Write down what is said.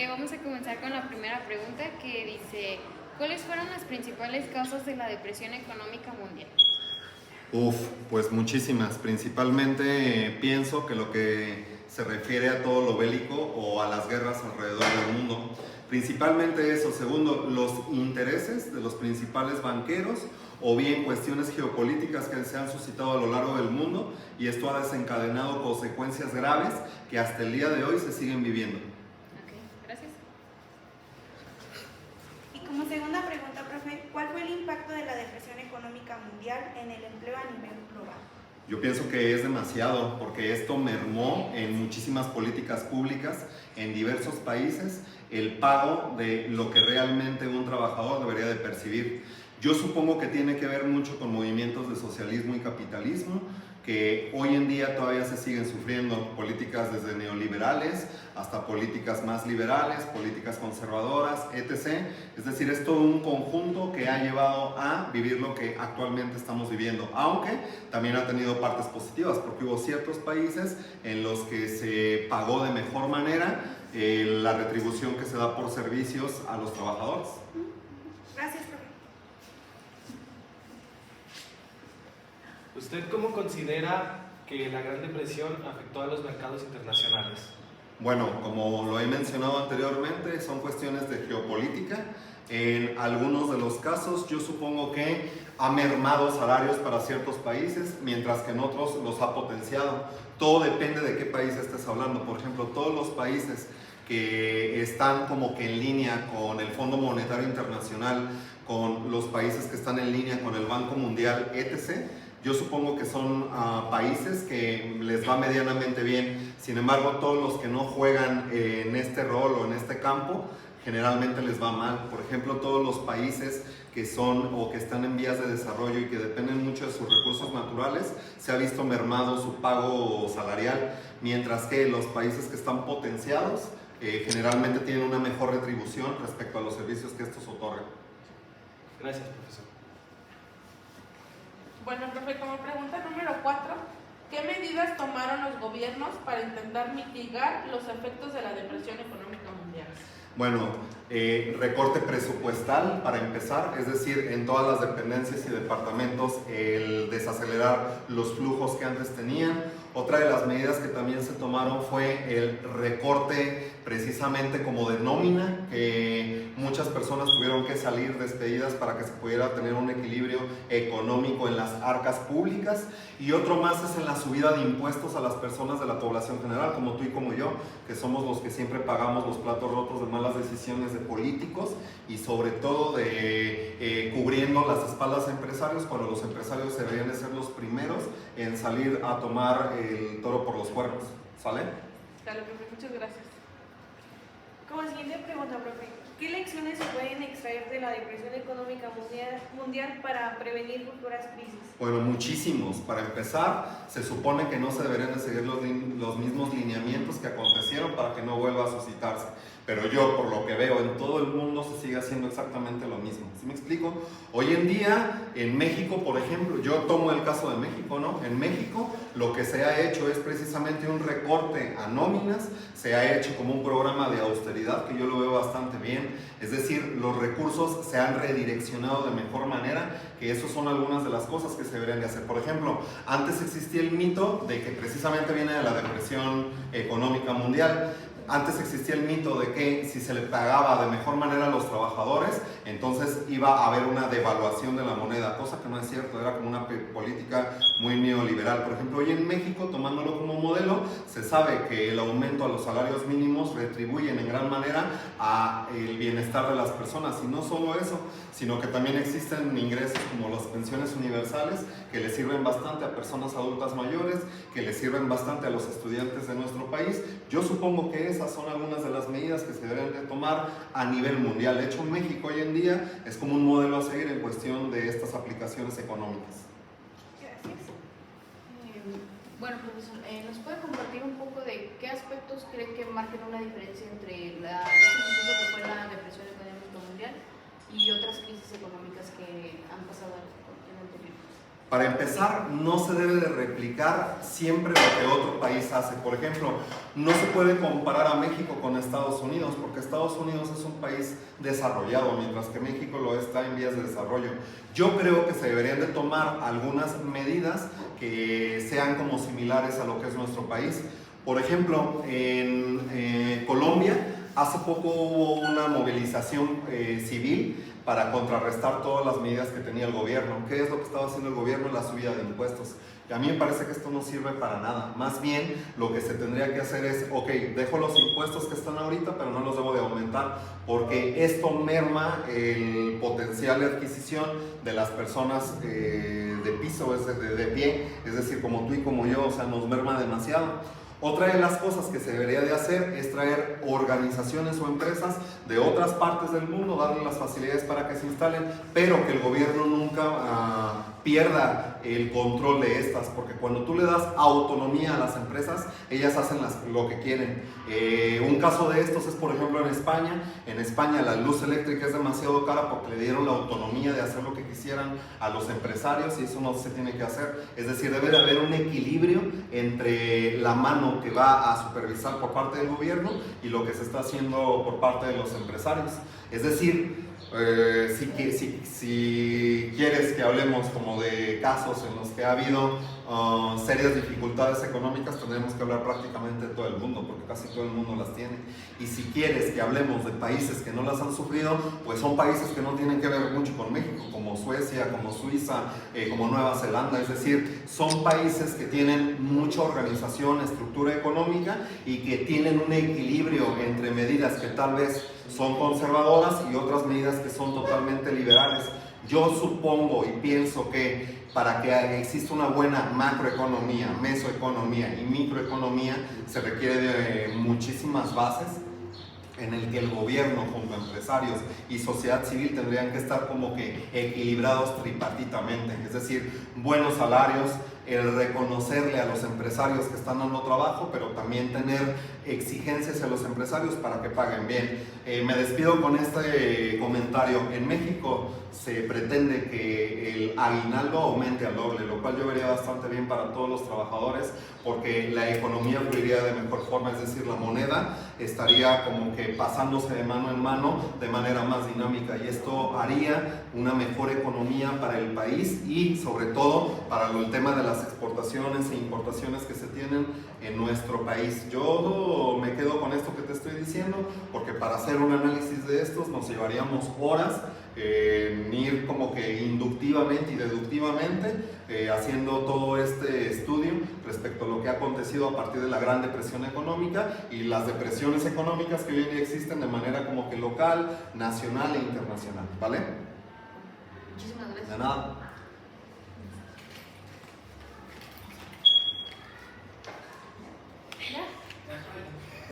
Vamos a comenzar con la primera pregunta que dice, ¿cuáles fueron las principales causas de la depresión económica mundial? Pues muchísimas. Principalmente pienso que lo que se refiere a todo lo bélico o a las guerras alrededor del mundo. Principalmente eso. Segundo, los intereses de los principales banqueros o bien cuestiones geopolíticas que se han suscitado a lo largo del mundo, y esto ha desencadenado consecuencias graves que hasta el día de hoy se siguen viviendo. Ok, gracias. Y como segunda pregunta, profe, ¿cuál fue el impacto de la depresión económica mundial en el empleo a nivel global? Yo pienso que es demasiado, porque esto mermó en muchísimas políticas públicas en diversos países el pago de lo que realmente un trabajador debería de percibir. Yo supongo que tiene que ver mucho con movimientos de socialismo y capitalismo, que hoy en día todavía se siguen sufriendo, políticas desde neoliberales hasta políticas más liberales, políticas conservadoras, etc. Es decir, es todo un conjunto que ha llevado a vivir lo que actualmente estamos viviendo, aunque también ha tenido partes positivas, porque hubo ciertos países en los que se pagó de mejor manera la retribución que se da por servicios a los trabajadores. Gracias, profe. ¿Usted cómo considera que la Gran Depresión afectó a los mercados internacionales? Bueno, como lo he mencionado anteriormente, son cuestiones de geopolítica. En algunos de los casos yo supongo que ha mermado salarios para ciertos países, mientras que en otros los ha potenciado. Todo depende de qué país estés hablando. Por ejemplo, todos los países que están como que en línea con el Fondo Monetario Internacional, con los países que están en línea con el Banco Mundial, etc., yo supongo que son países que les va medianamente bien. Sin embargo, todos los que no juegan en este rol o en este campo, generalmente les va mal. Por ejemplo, todos los países que son o que están en vías de desarrollo y que dependen mucho de sus recursos naturales, se ha visto mermado su pago salarial, mientras que los países que están potenciados generalmente tienen una mejor retribución respecto a los servicios que estos otorgan. Gracias, profesor. Bueno, profe, como pregunta número 4, ¿qué medidas tomaron los gobiernos para intentar mitigar los efectos de la depresión económica mundial? Bueno, recorte presupuestal para empezar, es decir, en todas las dependencias y departamentos el desacelerar los flujos que antes tenían. Otra de las medidas que también se tomaron fue el recorte precisamente como de nómina, que muchas personas tuvieron que salir despedidas para que se pudiera tener un equilibrio económico en las arcas públicas. Y otro más es en la subida de impuestos a las personas de la población general, como tú y como yo, que somos los que siempre pagamos los platos rotos de malas decisiones de políticos y sobre todo de cubriendo las espaldas a empresarios, cuando los empresarios deberían de ser los primeros en salir a tomar el toro por los cuernos. ¿Sale? Dale, profe, muchas gracias. Como siguiente pregunta, profe, ¿qué lecciones se pueden extraer de la depresión económica mundial para prevenir futuras crisis? Bueno, muchísimos. Para empezar, se supone que no se deberían de seguir los mismos lineamientos que acontecieron para que no vuelva a suscitarse. Pero yo, por lo que veo, en todo el mundo se sigue haciendo exactamente lo mismo. ¿Sí me explico? Hoy en día, en México, por ejemplo, yo tomo el caso de México, ¿no? En México, lo que se ha hecho es precisamente un recorte a nóminas, se ha hecho como un programa de austeridad que yo lo veo bastante bien. Es decir, los recursos se han redireccionado de mejor manera, que eso son algunas de las cosas que se deberían de hacer. Por ejemplo, antes existía el mito de que precisamente viene de la depresión económica mundial. Antes existía el mito de que si se le pagaba de mejor manera a los trabajadores, entonces iba a haber una devaluación de la moneda, cosa que no es cierto, era como una política muy neoliberal. Por ejemplo, hoy en México, tomándolo como modelo, se sabe que el aumento a los salarios mínimos retribuyen en gran manera al bienestar de las personas, y no solo eso, sino que también existen ingresos como las pensiones universales, que le sirven bastante a personas adultas mayores, que le sirven bastante a los estudiantes de nuestro país. Yo supongo que esas son algunas de las medidas que se deben de tomar a nivel mundial. De hecho, México hoy en día es como un modelo a seguir en cuestión de estas aplicaciones económicas. Gracias. Bueno, profesor, ¿nos puede compartir un poco de qué aspectos cree que marquen una diferencia entre este suceso que fue la depresión económica mundial y otras crisis económicas que han pasado en el anterior? Para empezar, no se debe de replicar siempre lo que otro país hace. Por ejemplo, no se puede comparar a México con Estados Unidos, porque Estados Unidos es un país desarrollado, mientras que México lo está en vías de desarrollo. Yo creo que se deberían de tomar algunas medidas que sean como similares a lo que es nuestro país. Por ejemplo, en Colombia, hace poco hubo una movilización civil para contrarrestar todas las medidas que tenía el gobierno. ¿Qué es lo que estaba haciendo el gobierno? La subida de impuestos. Y a mí me parece que esto no sirve para nada. Más bien, lo que se tendría que hacer es, ok, dejo los impuestos que están ahorita, pero no los debo de aumentar, porque esto merma el potencial de adquisición de las personas de piso, de pie, es decir, como tú y como yo, o sea, nos merma demasiado. Otra de las cosas que se debería de hacer es traer organizaciones o empresas de otras partes del mundo, darle las facilidades para que se instalen, pero que el gobierno nunca pierda el control de estas, porque cuando tú le das autonomía a las empresas, ellas hacen lo que quieren. Un caso de estos es, por ejemplo, en España. En España la luz eléctrica es demasiado cara porque le dieron la autonomía de hacer lo que quisieran a los empresarios, y eso no se tiene que hacer. Es decir, debe de haber un equilibrio entre la mano que va a supervisar por parte del gobierno y lo que se está haciendo por parte de los empresarios. Es decir, si quieres que hablemos como de casos en los que ha habido serias dificultades económicas, tendremos que hablar prácticamente de todo el mundo, porque casi todo el mundo las tiene. Y si quieres que hablemos de países que no las han sufrido, pues son países que no tienen que ver mucho con México, como Suecia, como Suiza, como Nueva Zelanda. Es decir, son países que tienen mucha organización, estructura económica, y que tienen un equilibrio entre medidas que tal vez son conservadoras y otras medidas que son totalmente liberales. Yo supongo y pienso que para que exista una buena macroeconomía, mesoeconomía y microeconomía, se requiere de muchísimas bases en el que el gobierno junto a empresarios y sociedad civil tendrían que estar como que equilibrados tripartitamente, es decir, buenos salarios, el reconocerle a los empresarios que están dando trabajo, pero también tener exigencias a los empresarios para que paguen bien. Me despido con este comentario. En México se pretende que el aguinaldo aumente al doble, lo cual yo vería bastante bien para todos los trabajadores, porque la economía fluiría de mejor forma, es decir, la moneda estaría como que pasándose de mano en mano de manera más dinámica, y esto haría una mejor economía para el país y sobre todo para el tema de las exportaciones e importaciones que se tienen en nuestro país. Yo me quedo con esto que te estoy diciendo, porque para hacer un análisis de estos nos llevaríamos horas en ir como que inductivamente y deductivamente haciendo todo este estudio respecto a lo que ha acontecido a partir de la Gran Depresión Económica y las depresiones económicas que hoy en día existen de manera como que local, nacional e internacional, ¿vale? Muchísimas gracias. De nada.